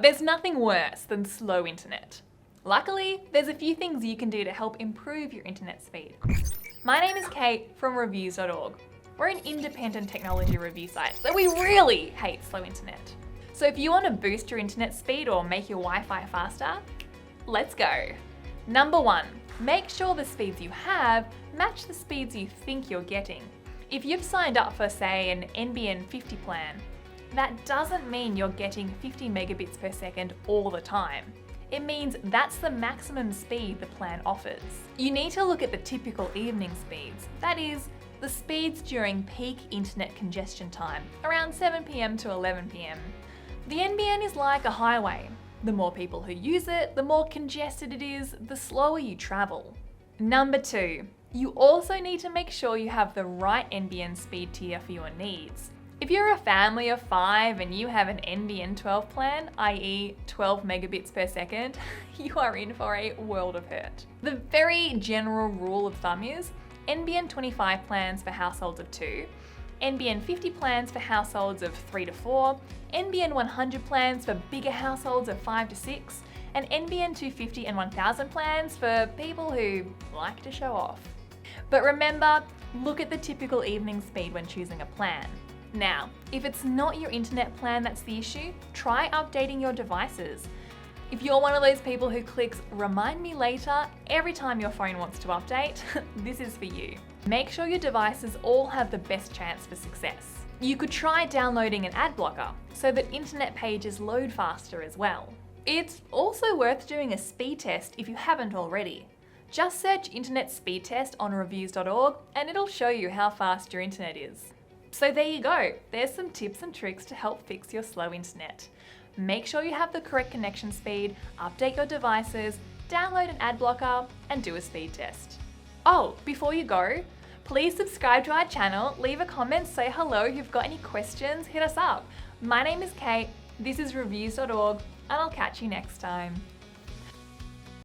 But there's nothing worse than slow internet. Luckily, there's a few things you can do to help improve your internet speed. My name is Kate from Reviews.org. We're an independent technology review site, so we really hate slow internet. So if you want to boost your internet speed or make your Wi-Fi faster, let's go. Number 1, make sure the speeds you have match the speeds you think you're getting. If you've signed up for, say, an NBN 50 plan, that doesn't mean you're getting 50 megabits per second all the time. It means that's the maximum speed the plan offers. You need to look at the typical evening speeds, that is, the speeds during peak internet congestion time, around 7 PM to 11 PM. The NBN is like a highway. The more people who use it, the more congested it is, the slower you travel. Number 2, you also need to make sure you have the right NBN speed tier for your needs. If you're a family of 5 and you have an NBN 12 plan, i.e. 12 megabits per second, you are in for a world of hurt. The very general rule of thumb is NBN 25 plans for households of 2, NBN 50 plans for households of 3 to 4, NBN 100 plans for bigger households of 5 to 6, and NBN 250 and 1000 plans for people who like to show off. But remember, look at the typical evening speed when choosing a plan. Now, if it's not your internet plan that's the issue, try updating your devices. If you're one of those people who clicks "Remind me later" every time your phone wants to update, this is for you. Make sure your devices all have the best chance for success. You could try downloading an ad blocker so that internet pages load faster as well. It's also worth doing a speed test if you haven't already. Just search Internet Speed Test on Reviews.org and it'll show you how fast your internet is. So there you go, there's some tips and tricks to help fix your slow internet. Make sure you have the correct connection speed, update your devices, download an ad blocker, and do a speed test. Oh, before you go, please subscribe to our channel, leave a comment, say hello. If you've got any questions, hit us up. My name is Kate, this is Reviews.org, and I'll catch you next time.